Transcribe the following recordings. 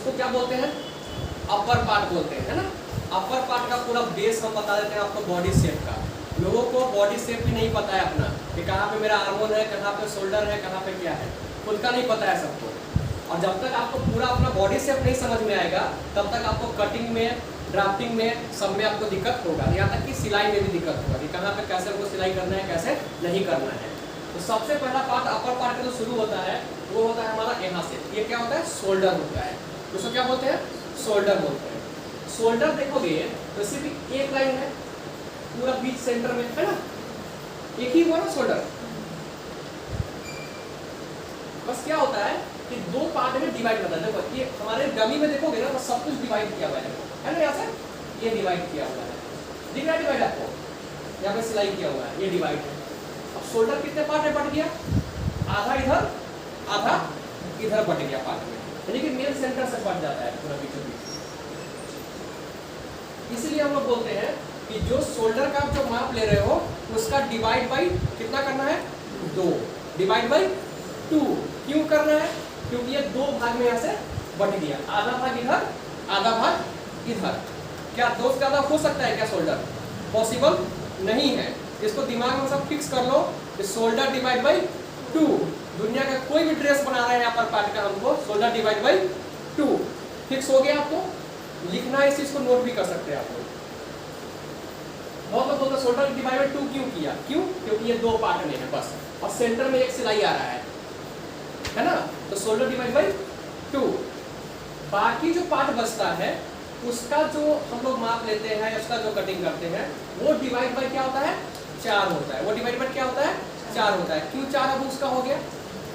इसको क्या बोलते हैं, अपर पार्ट बोलते हैं, है ना। अपर पार्ट का पूरा बेस हम बता देते हैं आपको बॉडी शेप का। लोगों को बॉडी शेप भी नहीं पता है अपना, कि कहाँ पे मेरा आर्मोन है, कहाँ पे शोल्डर है, कहाँ पे क्या है, खुद का नहीं पता है सबको। और जब तक आपको पूरा अपना बॉडी शेप नहीं समझ में आएगा तब तक आपको कटिंग में, ड्राफ्टिंग में, सब में आपको दिक्कत होगा। यहाँ तक कि सिलाई में भी दिक्कत होगा कि कहाँ पे कैसे उनको सिलाई करना है, कैसे नहीं करना है। तो सबसे पहला पार्ट अपर पार्ट का जो शुरू होता है वो होता है हमारा यहाँ से। ये क्या होता है, शोल्डर होता है। उसको क्या बोलते हैं, शोल्डर बोलते हैं। शोल्डर देखोगे तो सिर्फ एक लाइन है पूरा बीच सेंटर में, है ना, एक ही हुआ ना शोल्डर। बस क्या होता है कि दो पार्ट में डिवाइड करता है। देखो ये हमारे डमी में देखोगे ना तो सब कुछ डिवाइड किया हुआ है, है ना, यहाँ से ये डिवाइड किया हुआ है, दिख रहा है डिवाइड आपको, यहाँ पे सिलाई किया हुआ है, ये डिवाइड है। अब शोल्डर कितने पार्ट में बट गया, आधा इधर आधा इधर बट गया पार्ट में, यानी कि मेन सेंटर से बट जाता है पूरा बीचों बीच। इसलिए हम लोग बोलते हैं कि जो शोल्डर का जो माप ले रहे हो उसका डिवाइड बाई कितना करना है, 2, डिवाइड बाई 2। क्यों करना है, क्योंकि ये दो भाग में यहाँ से बट गया, आधा भाग इधर आधा भाग इधर। क्या दो से ज्यादा हो सकता है क्या शोल्डर, पॉसिबल नहीं है। इसको दिमाग में सब फिक्स कर लो कि शोल्डर डिवाइड बाई 2। दुनिया का कोई भी ड्रेस बना रहे हैं यहाँ पर पार्ट का हमको शोल्डर डिवाइड बाई 2 फिक्स हो गया। आपको लिखना है, इस चीज को नोट भी कर सकते हैं आप लोग। बहुत लोग बोलते हैं शोल्डर डिवाइड बाई 2 क्यों किया, क्यों, क्योंकि ये दो पार्ट में है बस, और सेंटर में एक सिलाई आ रहा है ना, तो शोल्डर डिवाइड बाई 2। बाकी जो पार्ट बचता है उसका जो हम लोग माप लेते हैं, उसका जो कटिंग करते हैं वो डिवाइड बाई क्या होता है, 4 होता है। वो डिवाइड बाई क्या होता है, 4 होता है। क्यों 4 अब उसका हो गया,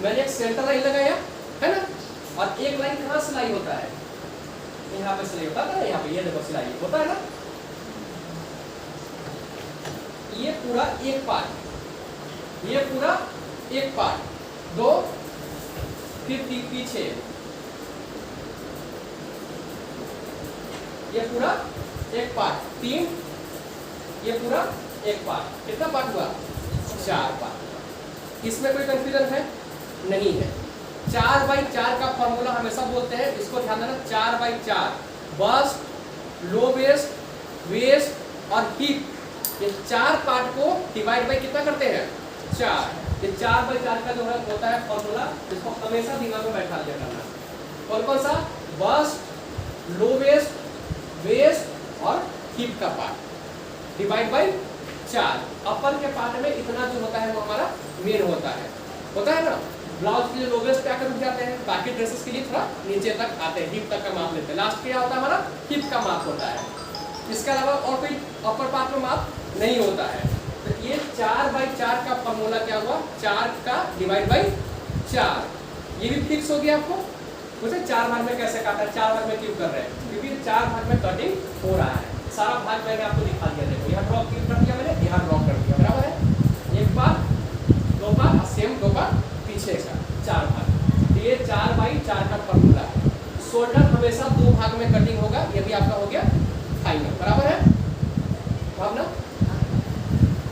मैंने एक सेंटर लाइन लगाया है ना, और एक लाइन कहाँ सिलाई होता है, यहाँ पे सिलाई होता है, यहाँ पे ये देखो सिलाई होता है ना। ये पूरा एक पार्ट, ये पूरा एक पार्ट, 2 फिर पीछे, ये पूरा एक पार्ट, 3, ये पूरा एक पार्ट। कितना पार्ट हुआ, 4 पार्ट। इसमें कोई कंफ्यूजन है नहीं है। 4/4 का फॉर्मूला हमेशा बोलते हैं, इसको ध्यान देना, 4/4 बस्ट, लो वेस्ट, वेस्ट और हिप, ये 4 पार्ट को डिवाइड बाई कितना करते हैं, 4। ये 4/4 का जो है होता है फॉर्मूला, इसको हमेशा दिमाग में बैठा लिया करना। कौन कौन सा, बस्ट, लो वेस्ट, वेस्ट और हिप का पार्ट डिवाइड बाई 4। अपर के पार्ट में इतना जो होता है वो हमारा मेन होता है ना। ब्लाउज के लिए लो वेस्ट क्या रुक जाते हैं, बाकी ड्रेसेस के लिए थोड़ा नीचे तक आते हैं, हिप तक का माप लेते हैं। लास्ट क्या होता है हमारा, हिप का माप होता है। इसके अलावा और कोई अपर पार्ट में माप नहीं होता है। तो ये 4/4 का फॉर्मूला क्या हुआ, 4 का डिवाइड बाई 4, ये भी फिक्स हो गया आपको। मुझे 4 भाग में कैसे काटा है, 4 भाग में क्यों कर रहे हैं, क्योंकि 4 भाग में कटिंग हो रहा है। सारा भाग मैंने आपको दिखा दिया, देखो यहाँ ड्रॉप कर दिया मैंने, यहाँ ड्रॉप कर दिया, बराबर है। एक बार, 2 बार, सेम 2 बार पीछे का, 4 भाग। ये 4/4 का फॉर्मूला है। शोल्डर हमेशा 2 भाग में कटिंग होगा, ये भी आपका हो गया फाइनल, बराबर है। अब ना,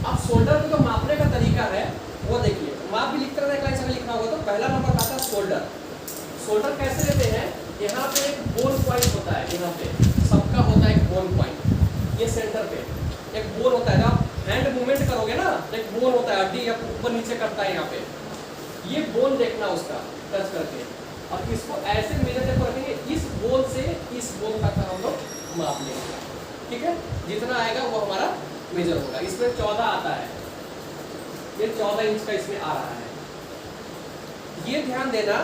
अब शोल्डर को जो मापने का तरीका है वो देखिए, माप भी लिखते रहना, एक लाइन लिखना होगा। तो पहला नंबर आता है शोल्डर। शोल्डर कैसे लेते हैं, यहाँ पे एक बोन पॉइंट होता है, यहाँ पे सबका होता है एक बोन पॉइंट, ये सेंटर पे एक बोन होता है। जब आप हैंड मूवमेंट करोगे ना तो एक बोन होता है, हड्डी ऊपर नीचे करता है यहाँ पे, ये बोन देखना उसका टच करके, और इसको ऐसे मेजर जब रखेंगे, इस बोन से इस बोन तक का हम लोग माप लेंगे, ठीक है। जितना आएगा वो हमारा मेजर होगा। इसमें 14 आता है, ये 14 इंच का इसमें आ रहा है। ये ध्यान देना,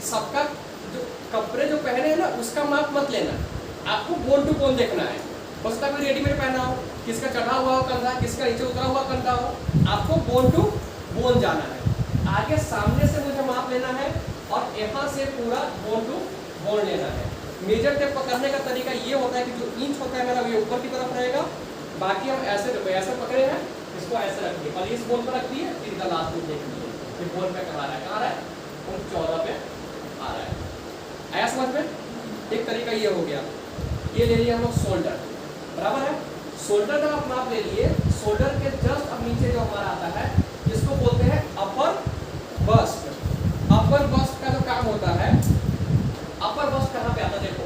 सबका जो कपड़े जो पहने हैं ना उसका माप मत लेना, आपको बोन टू बोन देखना है। हो सकता है कोई रेडीमेड पहना हो, किसका चढ़ा हुआ हो कंधा, किसका नीचे उतरा हुआ कंधा हो, आपको बोन टू बोन जाना है। आगे सामने से मुझे माप लेना है और यहाँ से पूरा बोन टू बोन लेना है। मेजर टेप पकड़ने का तरीका ये होता है कि जो इंच होता है मेरा ये ऊपर की तरफ रहेगा, बाकी हम ऐसे पकड़े हैं, इसको ऐसे रखिए और इस बोन पर रख दिए, फिर इधर लास्ट में देख लीजिए ये बोन पे कहाँ रहा है, उन 14 पे आ रहा है। आया समझ में? एक तरीका ये हो गया। ये ले लिया हम लोग शोल्डर, बराबर है। शोल्डर का आप माप ले लिए, शोल्डर के जस्ट अब नीचे जो हमारा आता है इसको बोलते हैं अपर बस्ट। अपर बस्ट का जो काम होता है, अपर बस्ट कहाँ पे आता है देखो,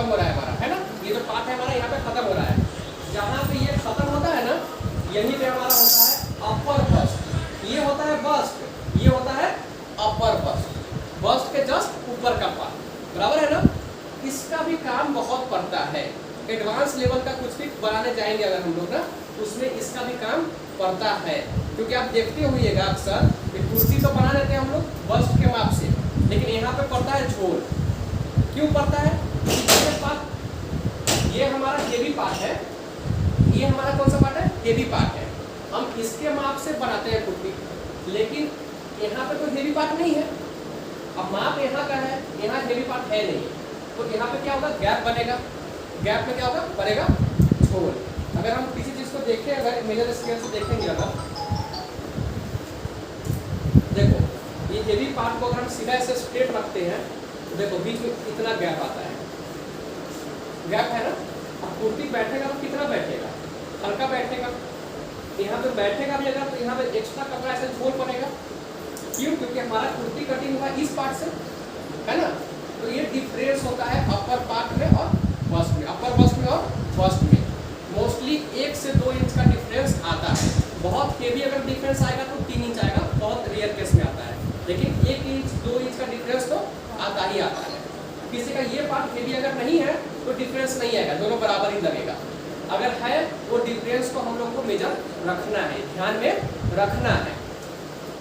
हो रहा है हमारा, है ना, ये जो पार्ट है हमारा यहाँ पे खत्म हो रहा है। जहाँ पे ये खत्म होता है ना, यहीं पे हमारा होता है अपर बस्ट। ये होता है बस्ट, ये होता है अपर बस्ट। बस्ट के जस्ट ऊपर का पार्ट, बराबर है ना। इसका भी काम बहुत पड़ता है। एडवांस लेवल का कुछ भी बनाने जाएंगे अगर हम लोग ना, उसमें इसका भी काम पड़ता है। क्योंकि आप देखते होइएगा अक्सर कि कुर्सी तो बना लेते हैं हम लोग बस्ट के माप से, लेकिन यहाँ पे पड़ता है झोल। क्यों पड़ता है? ये हमारा हेवी पार्ट है, ये हमारा कौन सा पार्ट है? हेवी पार्ट है। हम इसके माप से बनाते हैं कुर्सी, लेकिन यहाँ पे कोई हेवी पार्ट नहीं है। अब माप यहाँ का है, यहाँ हेवी पार्ट है नहीं, तो यहाँ पे क्या होगा? गैप बनेगा। गैप में क्या होगा? बनेगा झोल। अगर हम किसी चीज को देखें, अगर मेजर स्केल से देखेंगे, अगर देखो ये हेवी पार्ट को अगर हम सीधा ऐसे स्ट्रेट रखते हैं तो देखो बीच में इतना गैप आता है, गैप है ना। अब कुर्सी बैठेगा तो कितना बैठेगा? हल्का बैठेगा। यहाँ पे बैठेगा भी अगर तो यहाँ पे एक्स्ट्रा कपड़ा ऐसे झोल पड़ेगा। क्यों? क्योंकि हमारा कुर्ती कटिंग हुआ इस पार्ट से, है ना। तो ये डिफरेंस होता है अपर पार्ट में और बस्ट में, अपर बस्ट में और बस्ट में। मोस्टली 1 से 2 इंच का डिफरेंस आता है। बहुत हेवी अगर डिफरेंस आएगा तो 3 इंच आएगा, बहुत रेयर केस में आता है, लेकिन 1 इंच 2 इंच का डिफरेंस तो आता ही आता है। किसी का ये पार्ट हेवी अगर नहीं है तो डिफरेंस नहीं आएगा, दोनों बराबर ही लगेगा। अगर है वो डिफरेंस को हम लोग को मेजर रखना है, ध्यान में रखना है।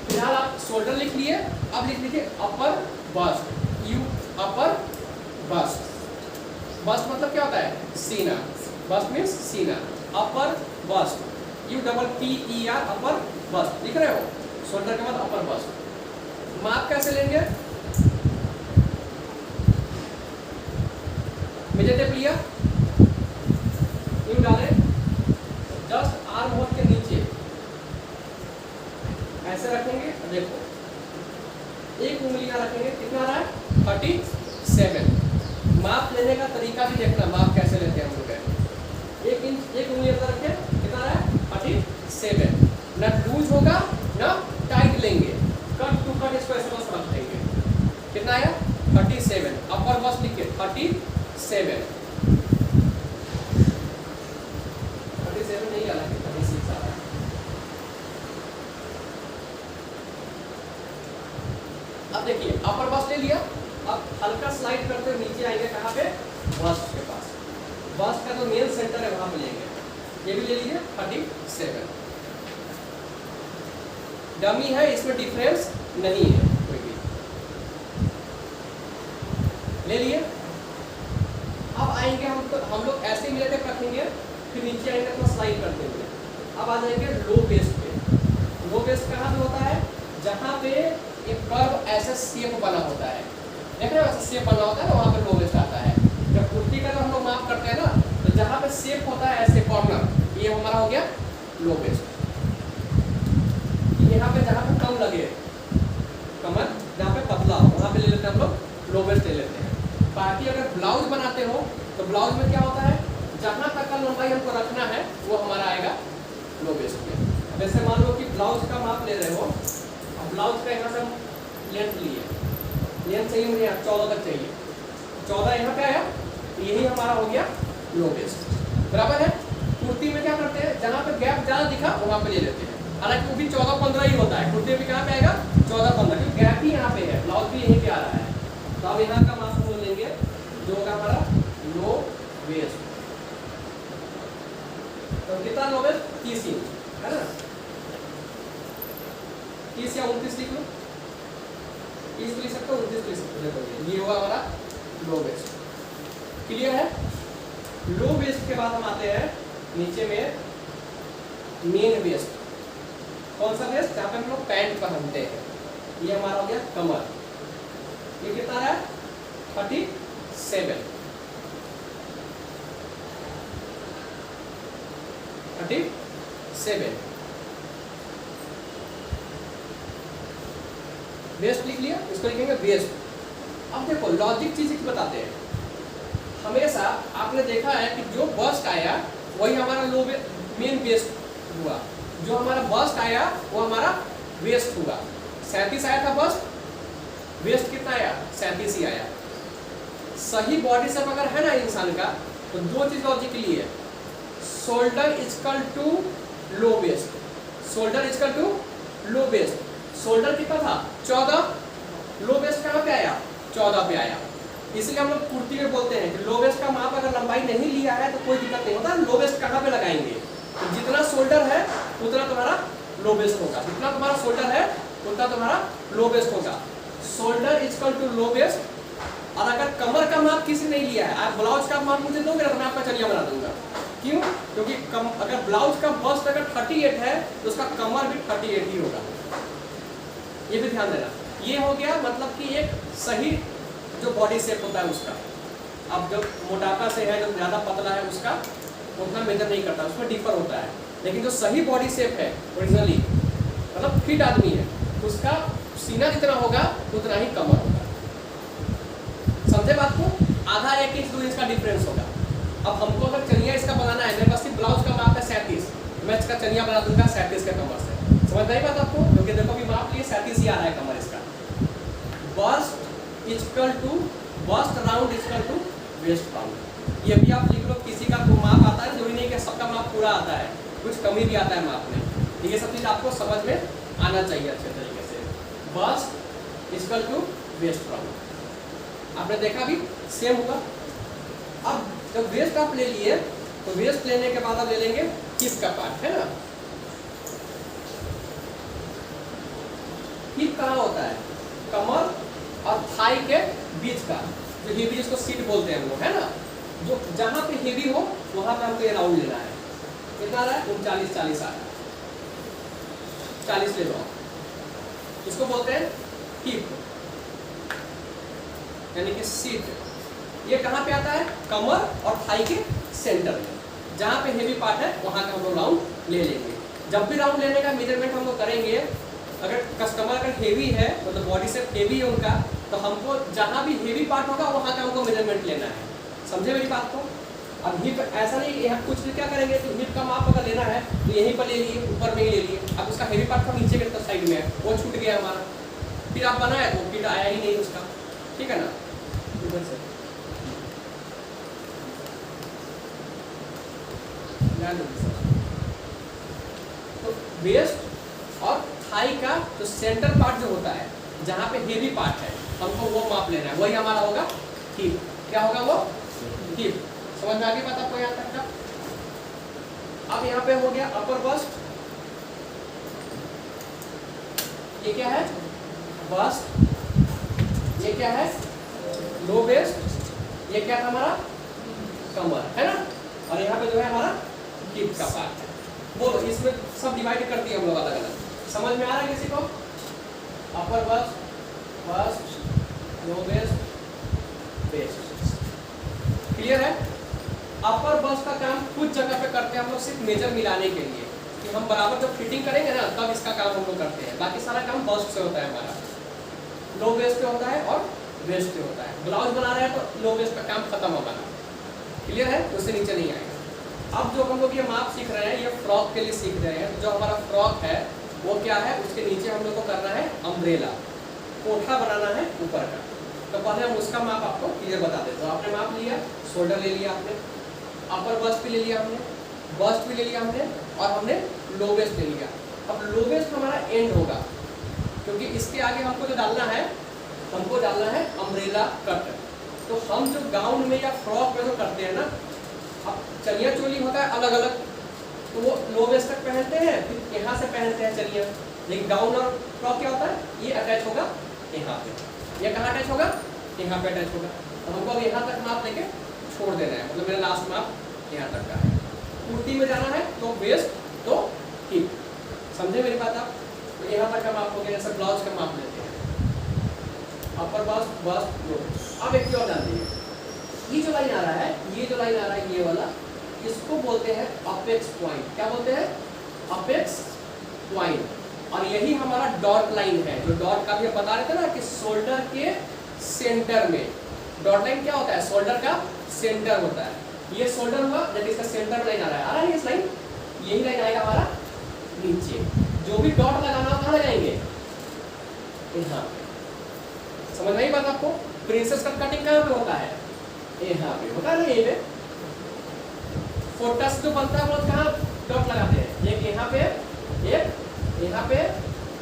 फिलहाल आप शोल्डर लिख लिए, अब लिख लीजिए upper bust. U upper bust. Bust मतलब क्या होता है? सीना। बस्ट मीन्स सीना। Upper bust, U double P E R, upper bust लिख रहे हो। शोल्डर के बाद अपर बस्ट। माप कैसे लेंगे? मेजर टेप लिया, यूं डालें जस्ट आर्म होल के नीचे ऐसे रखेंगे। देखो एक उंगली का रखेंगे, कितना रहा है? 37। माप लेने का तरीका भी देखना, माप कैसे लेते हैं हम लोग। 1 इंच एक उंगली अंदर रखें, कितना रहा है? 37। ना लूज होगा ना टाइट लेंगे, कट टू कट इसको ऐसे बस रख देंगे। कितना आया? 37। अपर बस लिखिए 37। 37 नहीं आ रहा है, 36 आ रहा है। अब देखिए अपर बस्ट ले लिया, अब हल्का स्लाइड करते हुए नीचे आएंगे, कहाँ पे? बस्ट के पास। बस्ट का जो मेन सेंटर है वहां पे लेंगे, ये भी ले लीजिए 37। डमी है, इसमें डिफरेंस नहीं है कोई भी। ले लिए। अब आएंगे हम लोग ऐसे मिले टेप रखेंगे, फिर नीचे आएंगे तो स्लाइड करते हुए। अब आ जाएंगे लो बेस्ट पे। लो बेस्ट कहाँ पे होता है? जहाँ पे एक कर्व ऐसा शेप बना होता है, देख रहे हो ऐसा शेप बना होता है ना, वहाँ पे लो बेस्ट आता है। जब कुर्ती का जब हम लोग माप करते हैं ना, तो जहाँ पे शेप होता है ऐसे कॉर्नर, ये हमारा हो गया लो बेस्ट। यहाँ पे जहाँ पे कम लगे कमर, जहाँ पे पतला हो, वहाँ पे ले लेते हैं हम लोग लो बेस्ट ले लेते हैं। बाकी अगर ब्लाउज बनाते हो तो ब्लाउज में क्या होता है? जहाँ तक का लंबाई हमको रखना है वो हमारा आएगा लो बेस्ट में। जैसे मान लो कि ब्लाउज का माप ले रहे हो, अब ब्लाउज का यहाँ से हम लेंथ लिए, लेंथ चाहिए मुझे यहाँ 14 तक चाहिए, 14 यहाँ पे आया, यही हमारा हो गया लो बेस्ट, बराबर है। कुर्ती में क्या करते हैं? जहाँ पे गैप ज़्यादा दिखा वहाँ पे ले लेते हैं, हालांकि वो भी 14-15 ही होता है। कुर्ती में कहाँ पे आएगा? 14-15, क्योंकि गैप ही यहाँ पे है, ब्लाउज भी यहीं पे आ रहा है। तो अब यहाँ का माप हम लेंगे जो होगा हमारा लो वेस्ट। तो कितना लो वेस्ट? 30 इंच, है ना। 30 या 29 लिख लो, 30 लिख सकते हो, 29 लिख सकते हो। देखो ये हुआ हमारा लो वेस्ट। क्लियर है? लो वेस्ट के बाद हम आते हैं नीचे में मेन वेस्ट। कौन सा वेस्ट? जहाँ पे हम लोग पैंट पहनते हैं। ये हमारा हो गया कमर। ये कितना है? 37। 37 वेस्ट लिख लिया, इसको लिखेंगे वेस्ट। अब देखो लॉजिक चीज बताते हैं। हमेशा आपने देखा है कि जो बस्ट आया वही हमारा लो मेन वेस्ट हुआ, जो हमारा बस्ट आया वो हमारा वेस्ट हुआ। 37 आया था बस्ट, वेस्ट कितना आया? 37 ही आया। सही बॉडी शेप अगर है ना इंसान का, तो दो चीज लॉजिकली है, shoulder equal to low waist, shoulder equal to low waist. Shoulder कितना था 14, लो वेस्ट कहाँ पे आया 14 पे आया। इसलिए हम लोग कुर्ती में बोलते हैं कि लो वेस्ट का माप अगर लंबाई नहीं लिया है तो कोई दिक्कत नहीं होता, लो वेस्ट कहाँ पे लगाएंगे, तो जितना शोल्डर है उतना तुम्हारा लो वेस्ट होगा, जितना तुम्हारा शोल्डर है उतना तुम्हारा लो वेस्ट होगा। Shoulder equal to low waist. और अगर कमर का माप किसी नहीं लिया है, आप ब्लाउज का माप मुझे दोगे ना तो मैं आपका चलिया बना दूंगा। क्यों? क्योंकि अगर ब्लाउज का बस्ट अगर 38 है तो उसका कमर भी 38 ही होगा, ये भी ध्यान देना। ये हो गया मतलब कि एक सही जो बॉडी शेप होता है उसका। अब जब मोटापा से है, जो ज़्यादा पतला है उसका उतना मेजर नहीं करता, उसमें डिफर होता है। लेकिन जो सही बॉडी शेप है ओरिजिनली, मतलब फिट आदमी है, उसका सीना जितना होगा उतना ही कमर होगा। समझे बात को? आधा 1 इंच 2 इंच का डिफरेंस होगा। अब हमको अगर चनिया इसका बनाना है, मेरे पास सिर्फ ब्लाउज का माप है 37, मैं इसका चनिया बना दूंगा 37 के कमर से। समझ नहीं बात आपको? क्योंकि देखो भी माप लिए 37 ही आ रहा है कमर इसका। Bust equal to bust round equal to waist round. ये भी आप लिख लो, किसी का माप आता है, जरूरी नहीं कि सबका माप पूरा आता है, कुछ कमी भी आता है माप में। ये सब चीज़ आपको समझ में आना चाहिए अच्छे तरीके से। Bust equal to waist round आपने देखा भी सेम हुआ। अब जब वेस्ट आप ले लिए तो वेस्ट लेने के बाद आप ले लेंगे हिप का पार्ट, है ना। हिप कहाँ होता है? कमर और थाई के बीच का, जो हेवी जिसको सीट बोलते हैं हम लोग, है ना। जो जहां पे हेवी हो वहां पे हमको ये राउंड लेना है। कितना आ रहा है? 39 40 आ रहा है, 40 ले लो। इसको बोलते हैं हिप यानी कि सीट। ये कहाँ पे आता है? कमर और थाई के सेंटर में, जहाँ पे हेवी पार्ट है वहाँ का हम लोग राउंड ले लेंगे। जब भी राउंड लेने का मेजरमेंट हम लोग करेंगे, अगर कस्टमर अगर हेवी है, मतलब बॉडी से हेवी है उनका, तो हमको जहाँ भी हेवी पार्ट होगा वहाँ का हमको मेजरमेंट लेना है। समझे मेरी बात को? अब हिप ऐसा नहीं, यहाँ कुछ भी क्या करेंगे तो हिप का माप अगर लेना है तो यहीं पर ले लिए, ऊपर में ही ले लिए। अब उसका हेवी पार्ट का नीचे के साइड में है, वो छूट गया हमारा, फिर आप बनाए तो फिर आया ही नहीं उसका, ठीक है ना। इधर से तो वेस्ट और थाई का जो सेंटर पार्ट जो होता है, जहाँ पे हेवी पार्ट है, हमको वो माप लेना है, वही हमारा होगा हिप। क्या होगा वो? हिप। समझ में आ गई बात आपको यहाँ तक का? अब यहाँ पे हो गया अपर बस्ट। ये क्या है? बस्ट। ये क्या है? Low waist. ये क्या था हमारा? कमर, है ना। और यहाँ पे जो है हमारा हिप का पार्ट है। बोलो, इसमें सब डिवाइड कर दिए हम लोग अलग अलग। समझ में आ रहा है किसी को? अपर bust, bast, low waist, waste. Clear है? अपर बस्ट का काम कुछ जगह पे करते हैं हम लोग सिर्फ मेजर मिलाने के लिए, कि हम बराबर जब फिटिंग करेंगे ना तब इसका काम हम लोग करते हैं। बाकी सारा काम बस्ट से होता है हमारा, लो वेस्ट पे होता है और वेस्ट पे होता है। ब्लाउज बना रहे हैं तो लो वेस्ट का काम खत्म होगा ना। क्लियर है? उससे नीचे नहीं आएगा। अब जो हम लोग ये माप सीख रहे हैं, ये फ्रॉक के लिए सीख रहे हैं। जो हमारा फ्रॉक है वो क्या है? उसके नीचे हम लोग को करना है अम्ब्रेला, कोठा बनाना है ऊपर का। तो पहले हम उसका माप आपको क्लियर बता देते। तो आपने माप लिया, शोल्डर ले लिया आपने, अपर बस्ट भी ले लिया हमने, बस्ट भी ले लिया हमने, और हमने लो वेस्ट ले लिया। अब लो वेस्ट हमारा एंड होगा, क्योंकि इसके आगे हमको जो डालना है, हमको डालना है अम्ब्रेला कट। तो हम जो गाउन में या फ्रॉक में जो करते हैं ना, अब चनिया चोली होता है अलग अलग, तो वो लो वेस्ट तक पहनते हैं, फिर यहाँ से पहनते हैं चनिया। लेकिन गाउन और फ्रॉक क्या होता है? ये अटैच होगा यहाँ पे, ये कहाँ अटैच होगा? यहाँ पे अटैच होगा। तो हमको अब यहाँ तक माप लेके छोड़ देना है, मतलब मेरा लास्ट माप यहाँ तक का है। कुर्ती में जाना है तो वेस्ट तो हिप। समझे मेरी बात आप? तो यहाँ तक का माप हो गया। जैसे ब्लाउज का माप लेते हैं, अपर बस्ट, बस्ट, लो। अब एक और डाल दीजिए, ये जो लाइन आ रहा है, ये जो लाइन आ रहा है, ये वाला, इसको बोलते हैं अपेक्स पॉइंट। क्या बोलते हैं? Apex point. और यही हमारा डॉट लाइन है, जो डॉट का भी बता रहे थे ना कि शोल्डर के सेंटर में डॉट लाइन क्या होता है? शोल्डर का सेंटर होता है। ये शोल्डर हुआ, जब इसका सेंटर लाइन आ रहा है इस लाइन, यही लाइन आएगा हमारा नीचे। जो भी डॉट लगाना हो कहाँ लगाएंगे? यहाँ। समझ में आई बात आपको? प्रिंसेस कट कटिंग कहाँ पे होता है? यहाँ पे होता है ना, यही पे फोटस जो बनता है वो कहाँ डॉट लगाते हैं, एक यहाँ पे, एक यहाँ पे,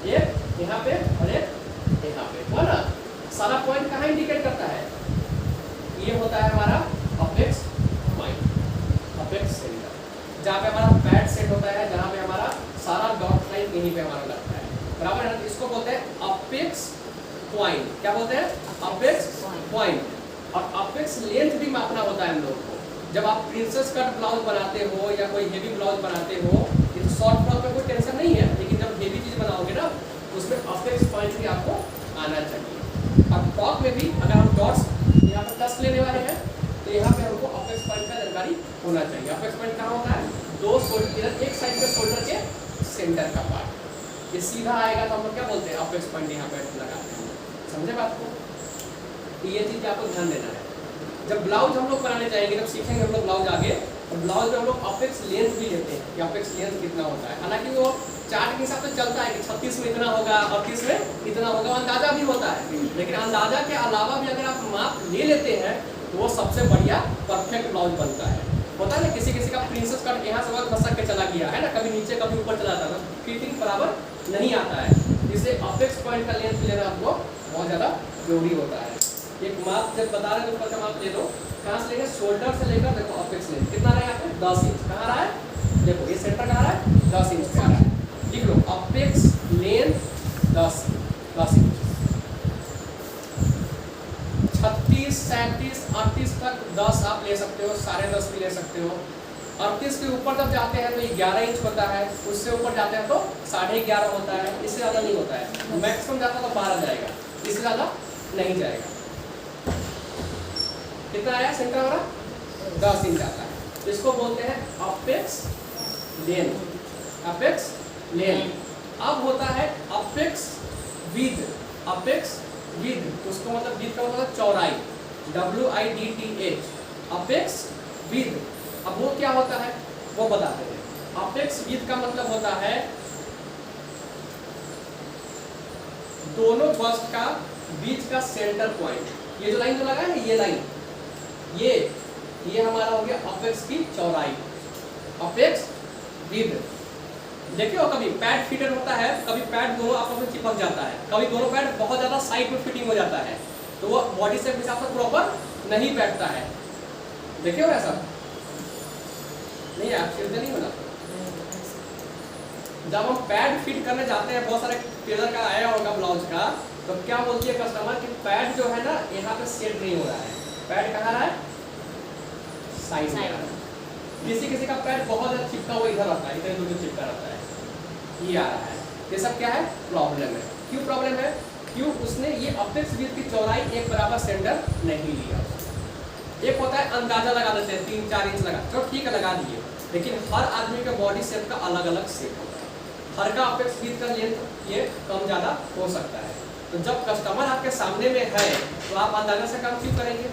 एक यहाँ पे और एक यहाँ पे, हो ना। सारा पॉइंट कहाँ इंडिकेट करता है, ये होता है हमारा अपेक्स पॉइंट, अपेक्स सेंटर, जहाँ पे हमारा पैड सेट होता है, जहाँ पे हमारा सारा डॉट लाइन यहीं पे हमारा लगता है, बराबर है। इसको बोलते हैं अपेक्स पॉइंट। क्या बोलते हैं? Apex point. और अपेक्स लेंथ भी मापना होता है हम लोग को। जब आप प्रिंसेस कट ब्लाउज बनाते हो या कोई हेवी ब्लाउज बनाते हो, ये शॉर्ट ब्लाउज में कोई टेंशन नहीं है, लेकिन जब हेवी चीज बनाओगे ना उसमें अपेक्स पॉइंट भी आपको आना चाहिए। अब टॉप में भी अगर हम डॉट्स यहाँ पर 10 लेने वाले हैं तो यहाँ पे हमको अपेक्स पॉइंट का जानकारी होना चाहिए। अपेक्स पॉइंट कहाँ होता है? दो शोल्डर, एक साइड के शोल्डर के सेंटर का पार्ट, ये सीधा आएगा तो हम लोग क्या बोलते हैं? अपेक्स पॉइंट यहाँ पे लगाते हैं। समझे बात को? तो ये चीज आपको ध्यान देना है। जब ब्लाउज हम लोग बनाने जाएंगे, जब सीखेंगे हम लोग ब्लाउज आगे, तो ब्लाउज में हम लोग अपेक्स लेंथ भी लेते हैं कि अपेक्स लेंथ कितना होता है। हालांकि वो चार्ट के हिसाब से चलता है कि 36 में इतना होगा, 38 में इतना होगा, अंदाजा भी होता है। लेकिन अंदाजा के अलावा भी अगर आप माप ले लेते हैं तो वो सबसे बढ़िया परफेक्ट ब्लाउज बनता है। होता है ना, किसी किसी का प्रिंसेस कट यहाँ से वहाँ खसक के चला गया है ना, कभी नीचे कभी ऊपर चला जाता है, फिटिंग बराबर नहीं आता है। इसलिए अपेक्स पॉइंट का लेंथ लेना आपको बहुत ज़्यादा जरूरी होता है। एक माप जब बता रहे हैं ऊपर का माप ले लो, कहाँ से लेंगे? शोल्डर से लेकर देखो अपेक्स लेंथ कितना रहा है यहाँ पे? 10 इंच। कहाँ रहा है? देखो ये सेंटर कहाँ रहा है? 10 इंच पे आ रहा है। लिख लो अपेक्स लेंथ 10 इंच। 36, 37, 38 तक 10 आप ले सकते हो, 10.5 भी ले सकते हो। 38 के ऊपर जब जाते हैं तो ये 11 इंच होता है, उससे ऊपर जाते हैं तो 11.5 होता है, इससे ज़्यादा नहीं होता है। मैक्सिमम जाता तो 12 जाएगा, इससे ज़्यादा नहीं जाएगा। कितना आया सेंटर हमारा? 10 इंच आता है। इसको बोलते हैं अपेक्स लेंथ। Apex length. अब होता है अपेक्स विड्थ। अपेक्स विड्थ, उसको मतलब विड्थ का मतलब चौड़ाई, WIDTH, अपेक्स विड्थ। अब वो क्या होता है वो बताते हैं। अपेक्स विड्थ का मतलब होता है दोनों बस्ट का बीच का सेंटर पॉइंट। ये जो लाइन जो लगा है, ये लाइन, ये हमारा हो गया अपेक्स की चौड़ाई, अपेक्स विड्थ। देखिए कभी पैड फिटेड होता है, कभी पैड दोनों आपस में चिपक जाता है, कभी दोनों पैड बहुत ज़्यादा साइड में फिटिंग हो जाता है, तो वो बॉडी शेप के हिसाब से प्रॉपर नहीं बैठता है। देखिए ऐसा नहीं है, आप नहीं होना। जब हम पैड फिट करने जाते हैं, बहुत सारे टेलर का आया होगा ब्लाउज का, तो क्या बोलती है कस्टमर कि पैड जो है ना यहाँ पे सेट नहीं हो रहा है। पैड कहाँ रहा है? साइड में रहा है। किसी किसी का पैड बहुत ज़्यादा चिपका हुआ इधर रहता है, इधर उधर चिपका रहता है, ये आ रहा है। ये सब क्या है? प्रॉब्लम है। क्यों प्रॉब्लम है? क्यों उसने ये अपेक्स विड्थ की चौड़ाई एक बराबर सेंटर नहीं लिया। एक होता है अंदाजा लगा देते हैं 3-4 इंच लगा, चलो ठीक है लगा दिए, लेकिन हर आदमी का बॉडी शेप का अलग अलग शेप होता है। हर का अपेक्स विड्थ का लेंथ ये कम ज़्यादा हो सकता है। तो जब कस्टमर आपके सामने में है तो आप अंदाजा से काम क्यों करेंगे?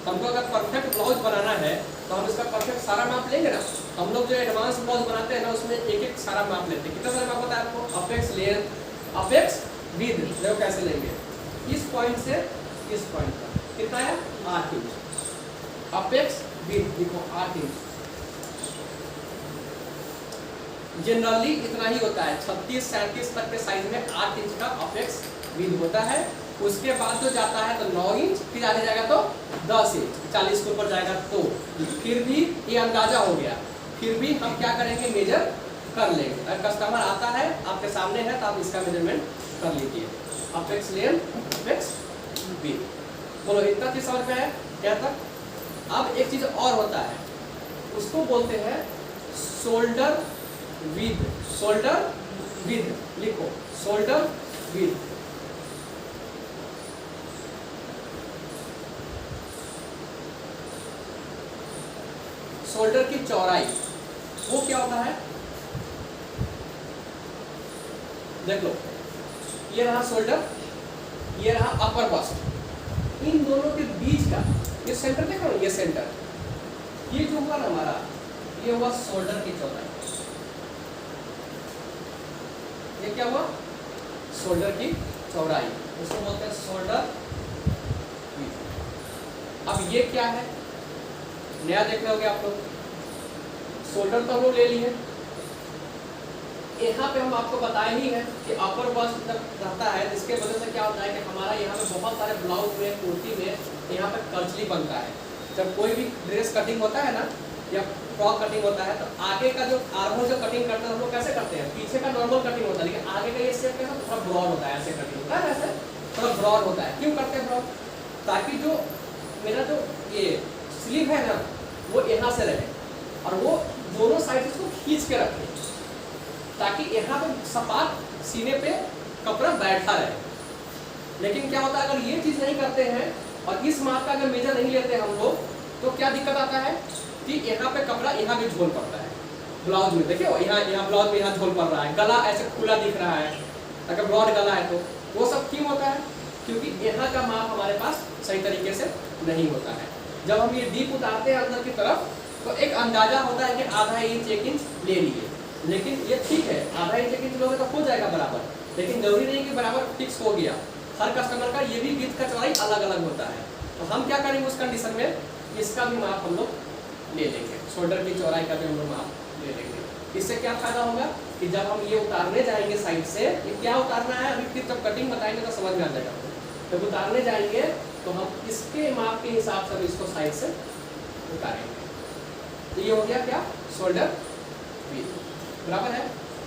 हमको अगर परफेक्ट ब्लाउज बनाना है तो हम इसका परफेक्ट सारा माप लेंगे ना। हम लोग जो एडवांस ब्लाउज बनाते हैं ना उसमें एक एक सारा माप लेते हैं। कितना सारा माप होता है आपको? अपेक्स लेंथ, अपेक्स विड्थ, देखो कैसे लेंगे, इस पॉइंट से इस पॉइंट तक कितना है? 8 इंच। अपेक्स विड्थ देखो 8 इंच। जनरली इतना ही होता है, 36-37 तक के साइज में 8 इंच का अपेक्स विड्थ होता है। उसके बाद जो जाता है तो 9 इंच, फिर आगे जाएगा तो 10 इंच, 40 के ऊपर जाएगा तो फिर भी ये अंदाजा हो गया। फिर भी हम क्या करेंगे? मेजर कर लेंगे। अगर कस्टमर आता है आपके सामने है तो आप इसका मेजरमेंट कर लीजिए। Apex length, apex width. बोलो इतना चीज समझ में है क्या तक? अब एक चीज और होता है, उसको बोलते हैं शोल्डर विड्थ। शोल्डर विड्थ लिखो, शोल्डर विड्थ। शोल्डर की चौड़ाई वो क्या होता है? देख लो, ये रहा शोल्डर, ये रहा अपर बस्ट, इन दोनों के बीच का ये सेंटर देख रहे हो, ये सेंटर, ये जो हुआ ना हमारा, ये हुआ शोल्डर की चौड़ाई। ये क्या हुआ? शोल्डर की चौड़ाई, इसको बोलते हैं शोल्डर विड्थ। अब ये क्या है? नया देख रहे होगे आप लोग। शोल्डर तो हम लोग ले लिए, यहाँ पे हम आपको बताए ही है कि अपर बस्ट जब रहता है जिसके वजह से क्या होता है कि हमारा यहाँ पे बहुत सारे ब्लाउज में, कुर्ती में यहाँ पे कर्चली बनता है। जब कोई भी ड्रेस कटिंग होता है ना या फ्रॉक कटिंग होता है तो आगे का जो आर्मोल जो कटिंग करते हैं हम लोग कैसे करते हैं, पीछे का नॉर्मल कटिंग होता है लेकिन आगे का ये शेप कैसा थोड़ा ब्रॉड होता है, ऐसे कटिंग होता है, ऐसे थोड़ा ब्रॉड होता है। क्यों करते हैं ब्रॉड? ताकि जो मेरा जो ये स्लीव है ना वो यहाँ से रहे और वो दोनों साइड से उसको खींच के रखे ताकि यहाँ पे सपाट सीने पे कपड़ा बैठा रहे। लेकिन क्या होता है अगर ये चीज़ नहीं करते हैं और इस माप का अगर मेजर नहीं लेते हम लोग तो क्या दिक्कत आता है कि यहाँ पे कपड़ा यहाँ भी झोल पड़ता है। ब्लाउज में देखिए यहाँ ब्लाउज में यहाँ झोल पड़ रहा है, गला ऐसे खुला दिख रहा है अगर ब्रॉड गला है तो वो सब क्यों होता है? क्योंकि यहाँ का माप हमारे पास सही तरीके से नहीं होता है। जब हम ये डीप उतारते हैं अंदर की तरफ तो एक अंदाजा होता है कि आधा इंच 1 इंच ले लिए, लेकिन ये ठीक है आधा इंच 1 इंच लोगे तो हो जाएगा बराबर, लेकिन जरूरी नहीं कि बराबर फिक्स हो गया। हर कस्टमर का ये भी बीच का चौड़ाई अलग अलग होता है। तो हम क्या करेंगे उस कंडीशन में इसका भी माप हम लोग ले लेंगे, शोल्डर की चौड़ाई का भी हम लोग माप ले लेंगे। इससे क्या फायदा होगा कि जब हम ये उतारने जाएंगे साइड से, ये क्या उतारना है अभी फिर जब कटिंग बताएंगे तो समझ में आ जाएगा। जब उतारने जाएंगे तो हम इसके माप के हिसाब से इसको साइड से उतारेंगे। तो ये हो गया क्या, शोल्डर विड्थ, बराबर है।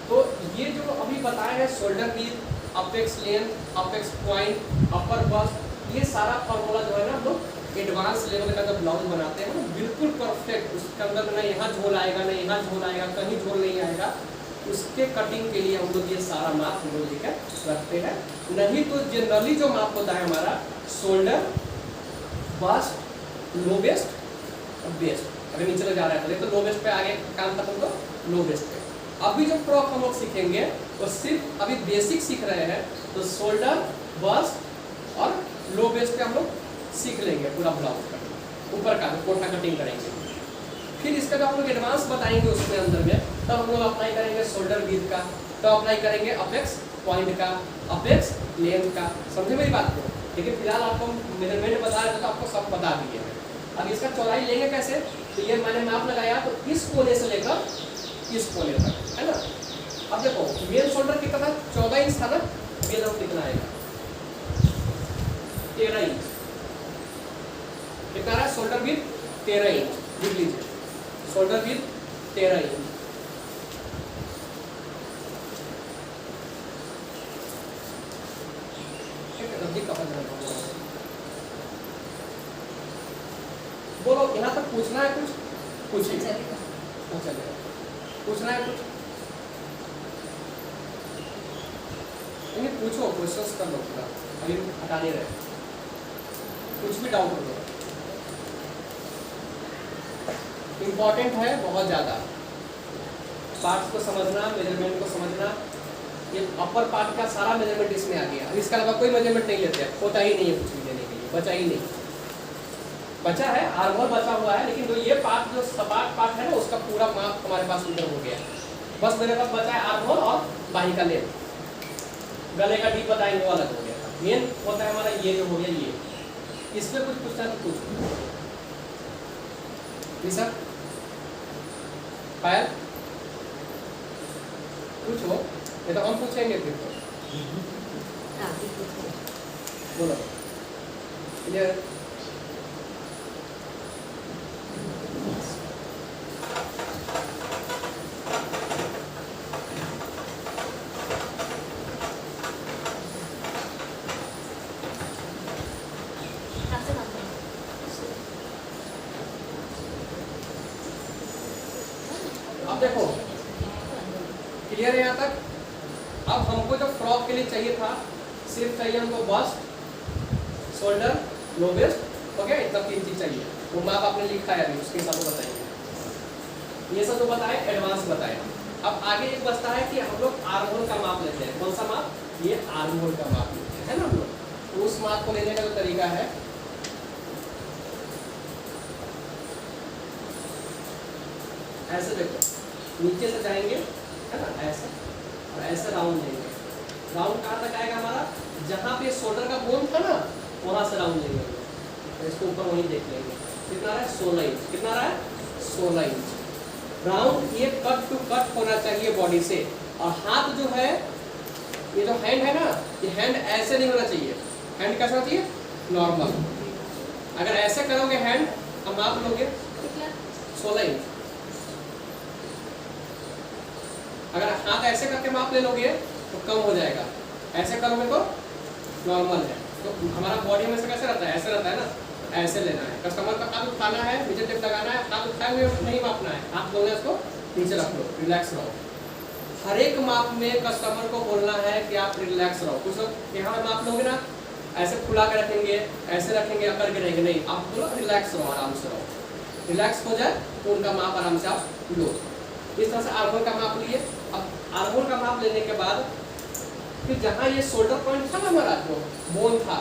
तो ये जो अभी बताया है shoulder width, apex length, apex point, upper bust, ये सारा फॉर्मूला जो है ना हम लोग एडवांस लेवल का जब ब्लाउज बनाते हैं ना बिल्कुल परफेक्ट, उसके अंदर ना यहाँ झोल आएगा ना यहाँ झोल आएगा, कहीं झोल नहीं आएगा, उसके कटिंग के लिए हम लोग ये सारा माप हम लोग लेकर रखते हैं। नहीं तो जनरली जो माप होता है हमारा शोल्डर, बस्ट, लो वेस्ट और वेस्ट, अगर नीचे तो जा रहा है तो लो वेस्ट पे आगे काम खत्म तो लो वेस्ट पे। अभी जो फ्रॉक हम लोग सीखेंगे तो सिर्फ अभी बेसिक सीख रहे हैं, तो शोल्डर, बस्ट और लो वेस्ट पे हम लोग सीख लेंगे पूरा ब्लाउज कटिंग, ऊपर का कोठा कटिंग करेंगे। फिर इसका जो हम लोग एडवांस बताएंगे उसमें अंदर में तब हम लोग अप्लाई करेंगे शोल्डर विड्थ का, तो अप्लाई करेंगे अपेक्स पॉइंट का, अपेक्स लेंथ का। समझे मेरी बात को? लेकिन फिलहाल आपको मेजरमेंट बता रहे थे तो आपको सब बता दिए हैं। अब इसका चौड़ाई लेंगे कैसे, तो ये मैंने माप लगाया तो इस कोने से लेकर इस कोने तक, है ना। अब देखो मेन शोल्डर कितना था, 14 इंच था ना, ये देखो कितना आएगा 13 इंच, कितना रहा शोल्डर विड्थ 13 इंच, लिख लीजिए शोल्डर विड्थ 13 इंच। बोलो यहाँ तक पूछना है कुछ? पूछिए। चलेगा, पूछना है कुछ? नहीं पूछो, क्वेश्चंस कर लो पूरा, अभी हटा नहीं रहे, कुछ भी डाउट हो। इम्पॉर्टेंट है बहुत ज़्यादा, पार्ट्स को समझना, मेजरमेंट को समझना। ये अपर पार्ट का सारा मेजरमेंट इसमें आ गया। अब इसके अलावा कोई मेजरमेंट नहीं लेते, होता ही नहीं है कुछ भी लेने के लिए, बचा ही नहीं। बचा है आर्मोल बचा हुआ है, लेकिन जो ये पार्ट जो सपाट पार्ट है ना उसका पूरा माप हमारे पास उधर हो गया। बस मेरे पास बचा है आर्मोल और बाही का लेंथ, गले का डीप बताएंगे वो अलग हो गया। मेन होता है हमारा ये जो हो गया ये, इसमें कुछ पूछना तो पूछ सर, पायल पूछो, ये तो हम पूछेंगे फिर तो। बोलो क्लियर? अब देखो क्लियर है यहाँ तक? अब हमको जो फ्रॉक के लिए चाहिए था सिर्फ चाहिए हमको बस्ट, शोल्डर, लो वेस्ट, हो गया, इतना 3 चीज चाहिए। वो माप आपने लिखा है अभी, उसके हिसाब से बताएंगे। ये सब जो बताए एडवांस बताए। अब आगे एक बचता है कि हम लोग आर्महोल का माप लेते हैं। कौन सा माप? ये आर्महोल का माप लेते हैं ना हम लोग। तो उस माप को लेने का जो तरीका है, ऐसे देखो नीचे से जाएंगे है ना, ऐसे और ऐसे राउंड लेंगे। राउंड कहाँ तक आएगा हमारा? जहाँ पे शोल्डर का बोन था ना वहाँ से राउंड लेंगे, तो इसको ऊपर वहीं देख लेंगे। कितना रहा है 16 इंच, कितना रहा है 16 इंच। राउंड ये कट टू कट होना चाहिए बॉडी से। और हाथ जो है, ये जो हैंड है ना, ये हैंड ऐसे नहीं होना चाहिए। हैंड कैसा होना चाहिए, नॉर्मल। अगर ऐसे करोगे हैंड, हम माप लोगे 16 इंच। अगर हाथ ऐसे करके माप ले लोगे तो कम हो जाएगा, ऐसे करोगे तो नॉर्मल है। तो हमारा बॉडी में से कैसे रहता है, ऐसे रहता है ना, ऐसे लेना है। कस्टमर का हाथ उठाना है, नीचे टेप लगाना है, हाथ उठाए हुए नहीं मापना है, हाथ बोलना है इसको नीचे रख लो, रिलैक्स रहो। हर एक माप में कस्टमर को बोलना है कि आप रिलैक्स रहो। कुछ लोग यहाँ माप लोगे ना, ऐसे फुला के रखेंगे, ऐसे रखेंगे, अकड़ के रहेंगे, नहीं, आप बोलो रिलैक्स रहो, आराम से रहो। रिलैक्स हो जाए तो उनका माप आराम से आप लो। इस तरह से आर्महोल का माप लिए। अब आर्महोल का माप लेने के बाद फिर जहाँ ये शोल्डर पॉइंट था ना हमारा, जो बोन था,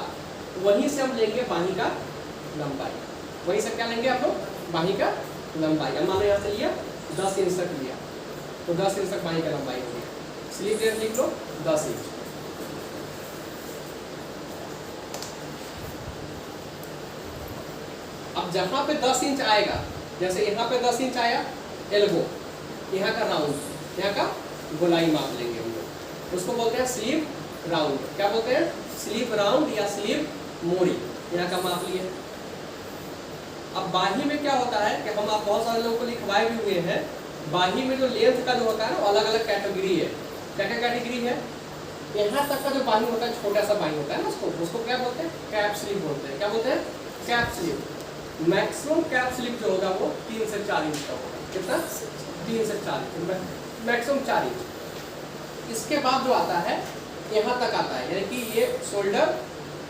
वहीं से हम लेंगे बाही का लंबाई। वहीं से क्या लेंगे आप लोग, बाही का लंबाई। अब मान लो यहाँ से लिया 10 इंच तक लिया, तो 10 इंच तक बाही का लंबाई हो गया। स्लीव लेंथ लिख लो 10 इंच। अब जहाँ पे 10 इंच आएगा, जैसे यहाँ पे 10 इंच आया, एल्बो, यहाँ का राउंड, यहाँ का गोलाई माप लेंगे हम लोग। उसको बोलते हैं स्लीव राउंड। क्या बोलते हैं, स्लीव राउंड या स्लीव मोड़ी। यहाँ का माप लिए। अब बाही में क्या होता है कि हम आप बहुत सारे लोगों को लिखवाए भी हुए हैं, बाही में जो लेंथ का जो होता है ना, अलग अलग कैटेगरी है। क्या क्या कैटेगरी है, यहाँ तक का जो बाही होता है, छोटा सा बाही होता है ना, उसको क्या बोलते हैं, कैप स्लीव बोलते हैं। क्या बोलते हैं, cap sleeve. Maximum cap sleeve जो होगा वो 3 से 4 इंच का होगा। कितना, 3 से 4 इंच, मैक्सिमम 4 इंच। इसके बाद जो आता है, यहाँ तक आता है, यानी कि ये शोल्डर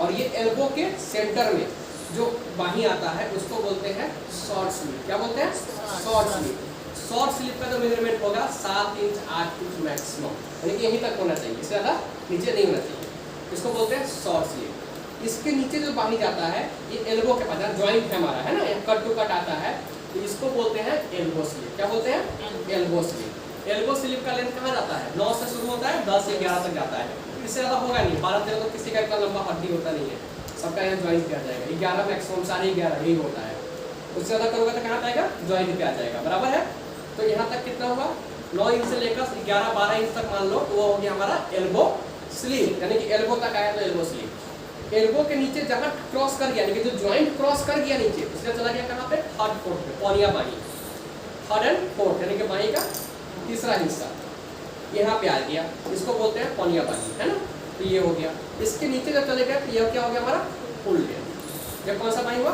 और ये एल्बो के सेंटर में जो बाही आता है, उसको बोलते हैं शॉर्ट स्लीव। क्या बोलते हैं, शॉर्ट स्लीव। शॉर्ट स्लीव का जो मेजरमेंट होगा 7 इंच 8 इंच मैक्सिमम, यानी कि यहीं तक होना चाहिए, इससे ज़्यादा नीचे नहीं होना चाहिए। इसको बोलते हैं शॉर्ट स्लीव। इसके नीचे जो बाही जाता है, ये एल्बो के पास ज्वाइंट है हमारा, है ना, यहाँ कट टू कट आता है, तो इसको बोलते हैं एल्बो स्लीव। क्या बोलते हैं, एल्बो स्लीव। एल्बो स्लीव का लेंथ कहाँ जाता है, 9 से शुरू होता है, 10 से 11 तक जाता है। इससे ज़्यादा होगा नहीं, 12-13 तो किसी का इतना लंबा हड्डी होता नहीं है, सबका यहाँ ज्वाइंट पे आ जाएगा। 11 मैक्सिमम, साढ़े 11 यही होता है। उससे ज़्यादा करोगे तो कहाँ आएगा, ज्वाइंट पे आ जाएगा, बराबर है। तो यहाँ तक कितना होगा, 9 इंच से लेकर 11-12 इंच तक मान लो, तो वो हो गया हमारा एल्बो स्लीव, यानी कि एल्बो तक आया तो एल्बो स्लीव। एल्बो के नीचे जहाँ क्रॉस कर गया, यानी कि जो ज्वाइंट क्रॉस कर गया नीचे, उससे चला गया कहाँ पे, थर्ड फोर्थ पे, पौनिया बाही, थर्ड एंड फोर्थ, यानी कि बाही का तीसरा हिस्सा यहाँ पे आ गया, इसको बोलते हैं पौनिया बाही, है ना। तो ये हो गया। इसके नीचे जब चले गए तो ये क्या हो गया हमारा, फुल लेंथ। जब कौन सा बाही हुआ,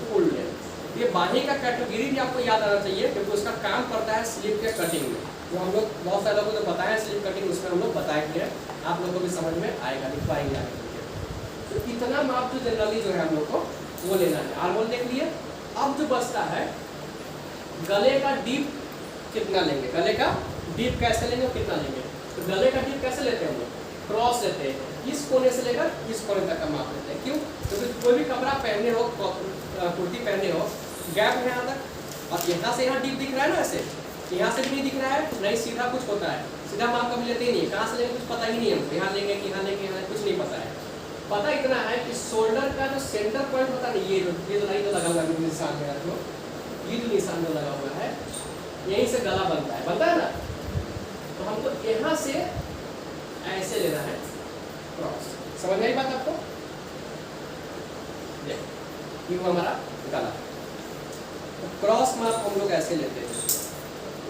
फुल लेंथ। ये बाही का कैटेगरी भी आपको याद आना चाहिए, क्योंकि उसका काम पड़ता है स्लीव के कटिंग में। जो हम लोग बहुत सारे लोगों को जो बताया स्लीव कटिंग, उसमें हम लोग बताएंगे, आप लोगों को भी समझ में आएगा, लिखवाएंगे आगे। तो इतना माप जो जनरली जो है हम लोग को वो लेना है। आर्महोल देख लिए। अब जो बचता है, गले का डीप कितना लेंगे, गले का डीप कैसे लेंगे, कितना लेंगे। तो गले का डीप कैसे लेते हैं हम लोग, क्रॉस लेते हैं, इस कोने से लेकर इस कोने तक का माप लेते हैं। क्यों, क्योंकि कोई भी कपड़ा पहने हो, कुर्ती पहने हो, गैप है यहाँ तक, और यहाँ से यहाँ डीप दिख रहा है ना, ऐसे यहाँ से भी नहीं दिख रहा है, नहीं सीधा कुछ होता है, सीधा माप कभी लेते ही नहीं, कहाँ से लेंगे कुछ पता ही नहीं है हमको, यहाँ लेंगे कि यहाँ लेंगे, यहाँ कुछ नहीं पता है। पता इतना है कि शोल्डर का जो सेंटर पॉइंट होता है, ये जो लाइन तो लगा हुआ है निशान है, ये जो निशान जो लगा हुआ है, यहीं से गला बनता है ना। तो हमको यहाँ से ऐसे लेना है क्रॉस। समझ में आई बात आपको, ये वो हमारा गला। तो क्रॉस माप हम लोग ऐसे लेते हैं,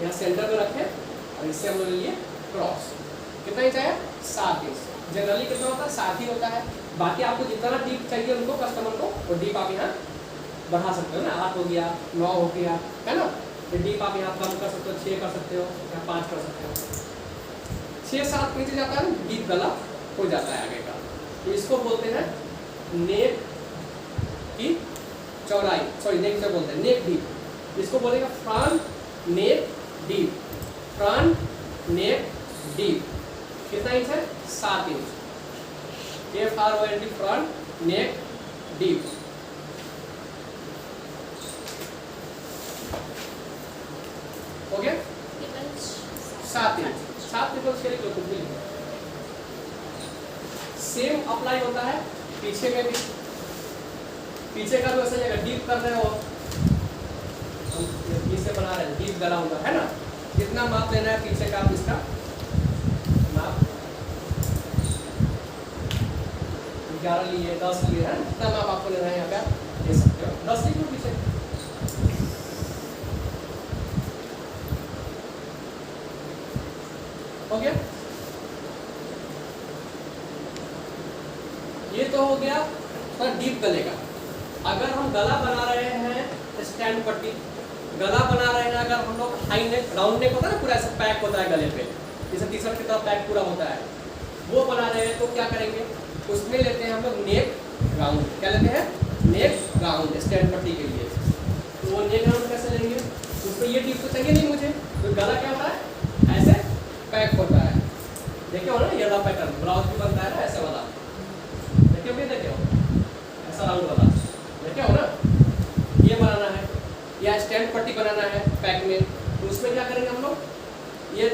यहाँ सेंटर में रखें और इससे हम लोग ले लिए क्रॉस। कितना इंच आया, 7 इंच। जनरली कितना होता है, 7 ही होता है। बाकी आपको जितना डीप चाहिए उनको, कस्टमर को, वो डीप आप यहाँ बढ़ा सकते हो ना, 8 हो गया, 9 हो गया, है ना। तो डीप आप यहाँ कम कर सकते हो, 6 कर सकते हो, या 5 कर सकते हो। 6-7 नीचे जाता है, डीप गला हो जाता है आगे का। तो इसको बोलते हैं नेक की चौड़ाई, सॉरी नेक से बोलते हैं नेक डीप। इसको बोलेगा फ्रंट नेक डीप, फ्रंट नेक डीप। कितना इंच है, 7 इंच। FRONT, फ्रंट नेक डीप। हो गया 7 इंच। 7 ट्रिपल 6 लिखो, कुछ भी लिखो। सेम अप्लाई होता है पीछे में भी। पीछे का भी वैसा जगह डीप कर रहे हो जिसे बना रहे हैं डीप गला हुआ है ना, कितना माप लेना है पीछे का आप इसका माप 11 लिए 10 लिए है, कितना माप आपको लेना है यहाँ पे आप ले सकते हो, 10 लिख लो पीछे। हो गया, ये तो हो गया थोड़ा डीप गले का। अगर हम गला बना रहे हैं स्टैंड पट्टी, गला बना रहे हैं अगर हम लोग हाई नेक राउंड नेक होता है ना, पूरा ऐसा पैक होता है गले पे, जैसे टी शर्ट की तरह पैक पूरा होता है, वो बना रहे हैं तो क्या करेंगे, उसमें लेते हैं हम लोग नेक राउंड। क्या लेते हैं? नेक राउंड स्टैंड पट्टी के लिए। तो वो नेक राउंड कैसे लेंगे, उसमें ये डीप तो चाहिए नहीं मुझे, तो गला क्या होता है ऐसे पैक होता है, देखे हो ना ये वाला पैटर्न ब्लाउज भी बनता है ना ऐसे वाला, देखे हो ऐसा राउंड वाला, देखे हो ना, ये बनाना है या स्टैंड पट्टी बनाना है पैक में, तो उसमें क्या करेंगे हम लोग, ये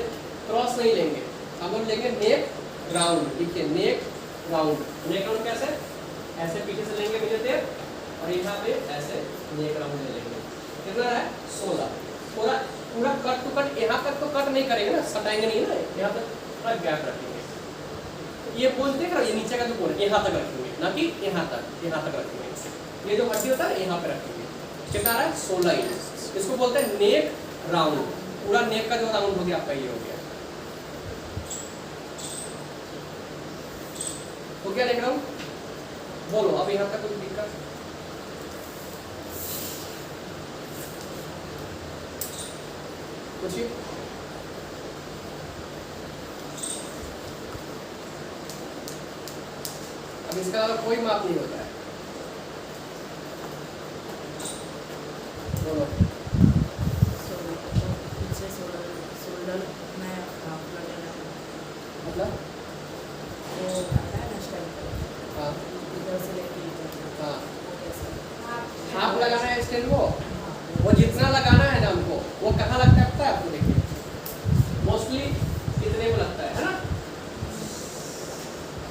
क्रॉस नहीं लेंगे, हम लोग लेंगे नेक राउंड। देखिए नेक राउंड, नेक राउंड कैसे, ऐसे पीछे से लेंगे मुझे टेप और यहाँ पे ऐसे नेक राउंड ले लेंगे, कितना है 16। पूरा कट टू कट, यहाँ तक तो कट नहीं करेंगे ना, सटाएंगे नहीं ना, यहाँ तक थोड़ा गैप रखेंगे। ये बोलते हैं ये नीचे का जो बोल यहाँ तक रखेंगे, ना कि यहाँ तक रखेंगे। ये जो हड्डी होता है ना यहाँ पे रखेंगे। कितना रहा है 16 इंच। इसको बोलते हैं नेक राउंड, पूरा नेक का जो राउंड हो गया आपका ये हो गया। तो क्या नेक राउंड बोलो, अब यहाँ तक कोई दिक्कत, पूछिए। अब इसका कोई माप नहीं होता है, बोलो। पीछे शोल्डर में हाफ लगेगा, मतलब वो आता है ना स्टैंड, हाँ इधर से लेके इधर, हाँ वो कैसा हाफ लगाना है स्टैंड को, वो जितना लगाना है ना हमको, वो कहाँ लगता है पता है आपको, देखिए मोस्टली इतने में लगता है ना,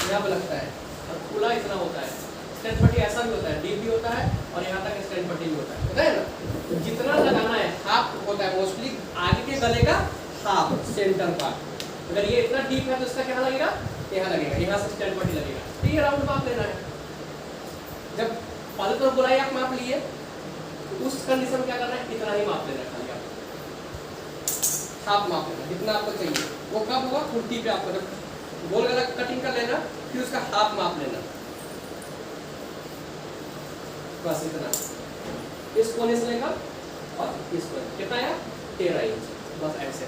यहाँ पे लगता है, और खुला इतना होता है। स्टैंड पट्टी ऐसा भी होता है, डीप भी होता है और यहाँ तक स्टैंड पट्टी भी होता है ना, तो जितना लगाना है हाफ होता है मोस्टली, आगे के गले का हाफ सेंटर पार्ट। अगर ये इतना डीप है तो इसका क्या लगेगा, यहाँ लगेगा, यहाँ से स्टैंड पट्टी लगेगा। तो ये राउंड माप लेना है। जब पहले तो गोलाई आप माप लिए, उस कंडीशन में क्या करना है, इतना ही माप लेना है, खाली आप हाफ माप लेना, जितना आपको चाहिए। वो कब होगा, कुर्ती पे आपको जब गोल गला कटिंग कर लेना, फिर उसका हाफ माप लेना, बस इतना। इस कोने से लेकर और इस कोने कितना आया 13 इंच, बस ऐसे।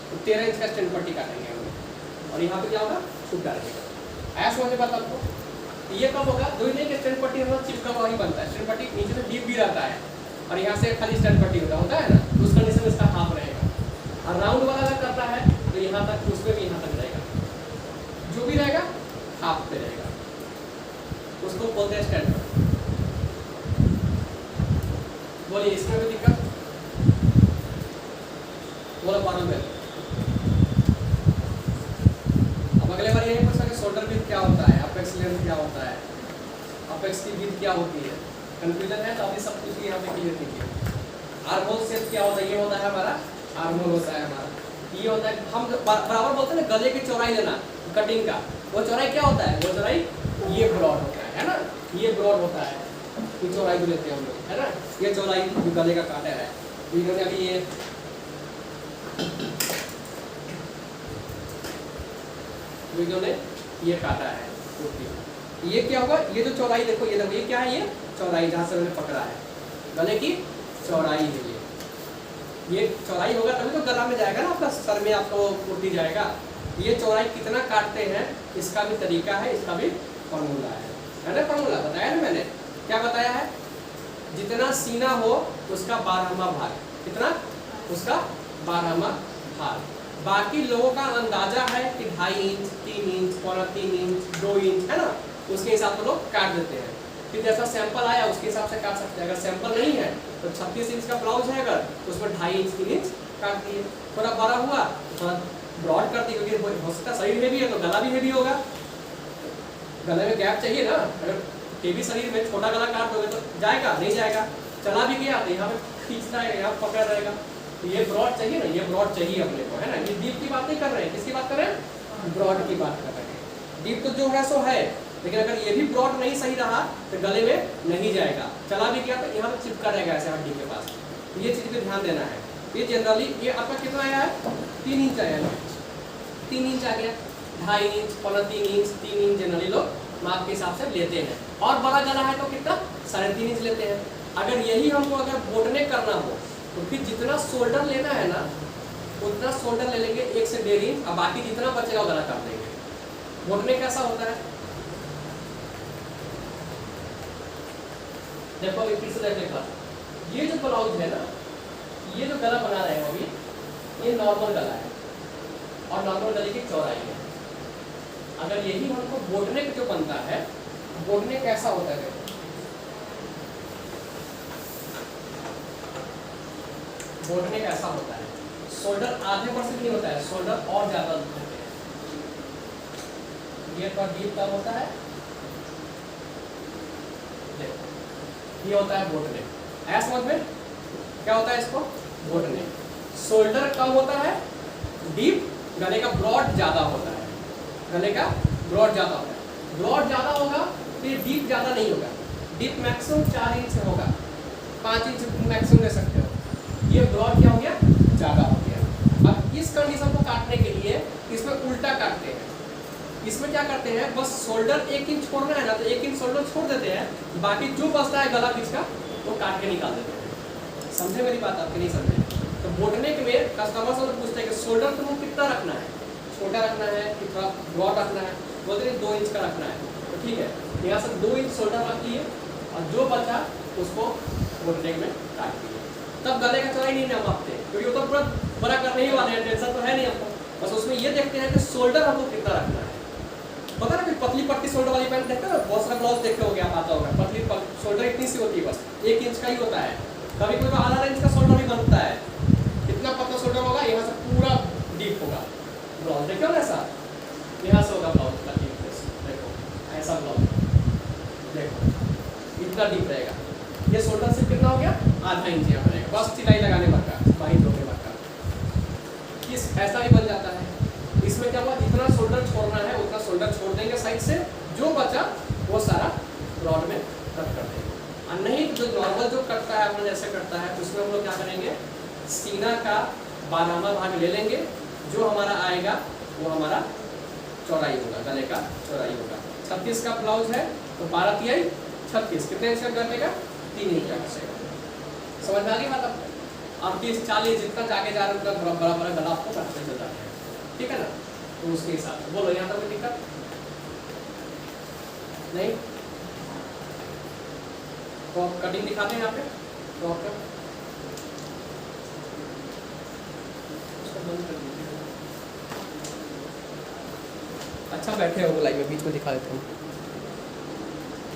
तो 13 इंच का स्टैंड पट्टी काटेंगे हम लोग, और यहाँ पे क्या होगा छुट्टा रहेगा। ऐसा समझ बात आपको। ये कब होगा, दो ही नहीं कि स्टैंड पट्टी हम लोग चिपका हुआ ही बनता है, स्टैंड पट्टी नीचे से डीप भी रहता है और यहाँ से खाली स्टैंड पट्टी होता है ना, तो उस कंडीशन में इसका हाफ रहेगा। और राउंड वाला अगर करता है तो यहाँ तक, उसमें भी यहाँ तक रहेगा, जो भी रहेगा हाफ पे रहेगा, उसको बोलते हैं स्टैंड पट्टी। बोलिए इसमें भी दिक्कत, बोलो पागल में। अब अगले बार यही पूछा कि शोल्डर विड्थ क्या होता है, अपेक्स लेंथ क्या होता है, अपेक्स की विड्थ क्या होती है, कंफ्यूजन है तो अभी सब कुछ यहाँ पे क्लियर कीजिए। आर्म होल शेप क्या होता है, ये होता है हमारा आर्म होल होता है हमारा, ये होता है, हम बराबर बोलते हैं ना गले की चौड़ाई लेना कटिंग का, वो चौड़ाई क्या होता है, वो चौड़ाई ये ब्रॉड होता है ना, ये ब्रॉड होता है, ये चौड़ाई जो लेते हैं हम लोग, है ना, ये चौड़ाई जो गले का काटा है। इन्होंने अभी ये इन्होंने ये काटा है, ये क्या होगा, ये जो चौड़ाई देखो, ये देखो ये क्या है, ये चौड़ाई जहाँ से उन्होंने पकड़ा है, गले की चौड़ाई है ये चौड़ाई होगा तभी तो गला में जाएगा ना, आपका सर में आपको कुर्ती जाएगा। ये चौड़ाई कितना काटते हैं इसका भी तरीका है, इसका भी फॉर्मूला है ना, फॉर्मूला बताया ना मैंने, क्या बताया है, जितना सीना हो उसका 12वां भाग, कितना उसका 12वां भाग। बाकी लोगों का अंदाजा है कि 2.5 इंच 3 इंच 3.25 इंच 2 इंच है ना, उसके हिसाब से लोग काट देते हैं। फिर जैसा सैंपल आया उसके हिसाब से काट सकते हैं। अगर सैंपल नहीं है तो 36 इंच का ब्लाउज है अगर, तो उसमें 2.5 इंच 3 इंच काट दिए। थोड़ा बड़ा हुआ तो थोड़ा ब्रॉड कर दिए, क्योंकि हो सकता है शरीर हेवी है तो गला भी हेवी होगा, गले में गैप चाहिए ना। अगर हेवी शरीर में छोटा गला काट दोगे तो जाएगा नहीं जाएगा, चला भी गया तो यहाँ पे खींचता है, यहाँ पकड़ रहेगा। तो ये ब्रॉड चाहिए ना, ये ब्रॉड चाहिए अपने को, है ना। ये डीप की बात नहीं कर रहे हैं, किसकी बात कर रहे हैं, ब्रॉड की बात कर रहे हैं। डीप तो जो है सो है, लेकिन अगर ये भी ब्रॉड नहीं सही रहा तो गले में नहीं जाएगा। चला भी गया तो यहाँ पे चिपका रहेगा ऐसे हड्डी के पास। तो ये चीज पे ध्यान देना है। ये जनरली ये आपका कितना आया है, 3 इंच आया है, 3 इंच आ गया, 2.5 इंच, 3 इंच, 3 इंच जनरली लोग माप के हिसाब से लेते हैं। और बड़ा गला है तो कितना, 3.5 इंच लेते हैं। अगर यही हमको अगर बोटने करना हो तो फिर जितना शोल्डर लेना है ना उतना शोल्डर ले लेंगे, 1 से 1.5 इंच, और बाकी जितना बचेगा गला काट देंगे। बोटने कैसा होता है, देखो एक फिर से देख लेगा। ये जो ब्लाउज है ना, ये जो गला बना रहे हैं अभी, ये नॉर्मल गला है और नॉर्मल गले की चौड़ाई है। अगर यही हमको बोटने जो बनता है, बोटने कैसा होता है, बोटने कैसा होता है, शोल्डर आधे पर से नहीं होता है, शोल्डर और ज्यादा होते हैं। ये थोड़ा डीप कम होता है, देखो ये होता है बोटने। ऐसा समझ में क्या होता है इसको, बोटने। शोल्डर कम होता है, डीप, गले का ब्रॉड ज्यादा होता है, गले का ब्रॉड ज्यादा होता है। ब्रॉड ज्यादा होगा फिर डीप ज्यादा नहीं होगा। डीप मैक्सिमम 4 इंच से होगा, 5 इंच मैक्सिमम ले सकते हो। ये ब्रॉड क्या हो गया, ज्यादा हो गया। अब इस कंडीशन को काटने के लिए इसमें उल्टा काटते हैं। इसमें क्या करते हैं, बस शोल्डर 1 इंच छोड़ना है ना तो 1 इंच शोल्डर छोड़ देते हैं, बाकी जो बचता है गला बीच का वो काट के निकाल देते हैं। समझे मेरी बात, आपके नहीं समझे तो बोटने के में कस्टमर से पूछते हैं कि शोल्डर तुमको कितना रखना है, छोटा रखना है कि थोड़ा ब्रॉड रखना है, बोलते हैं 2 इंच का रखना है। तो ठीक है, यहाँ से 2 इंच शोल्डर रख लिए और जो बचा उसको बोटने में काट दिए। तब गले का चौड़ाई नहीं ना मापते, क्योंकि वो तो पूरा बड़ा करने ही वाले हैं, टेंशन तो है नहीं हमको। बस उसमें ये देखते हैं कि शोल्डर हमको कितना रखना है। पता ना, कोई पतली पट्टी शोल्डर वाली पैंट देखते हो, बहुत सारा ब्लाउज देखे हो गया, आता होगा, पतली शोल्डर इतनी सी होती है, बस 1 इंच का ही होता है। कभी कोई तो आधा इंच का शोल्डर भी बनता है, इतना पतला शोल्डर होगा, यहाँ से पूरा डीप होगा ब्लाउज। देखो ना ऐसा, यहाँ से होगा ब्लाउज का डीप, देखो ऐसा ब्लाउज, देखो इतना डीप रहेगा। ये शोल्डर से कितना हो गया, आधा इंच यहाँ रहेगा, बस सिलाई लगाने भर का, बाई धोने भर का। इस ऐसा भी बन जाता है। इसमें क्या हुआ, जितना शोल्डर छोड़ना है उतना शोल्डर छोड़ देंगे साइड से, जो बचा वो सारा ब्रॉड में कट कर देंगे। और नहीं जो नॉर्मल जो कटता है अपना जैसे कटता है, उसमें हम लोग क्या करेंगे, सीना का 12वां भाग ले लेंगे, जो हमारा आएगा वो हमारा चौड़ाई होगा, गले का चौड़ाई होगा। 36 का ब्लाउज है तो 12 तिहाई 36, कितने इंच का कर देगा, 3 इंच का कसेगा। समझ में आ गई बात आपको। अब 30 40 जितना जाके जा रहे हैं उतना बड़ा बड़ा गला आपको काटते चल जाते हैं, ठीक है ना। तो उसके हिसाब से बोलो, यहाँ तक कोई दिक्कत नहीं। तो आप कटिंग दिखाते हैं यहाँ पे, तो आपका उसको बंद कर दीजिए। अच्छा बैठे हो, लाइव में बीच में दिखा देता हूँ।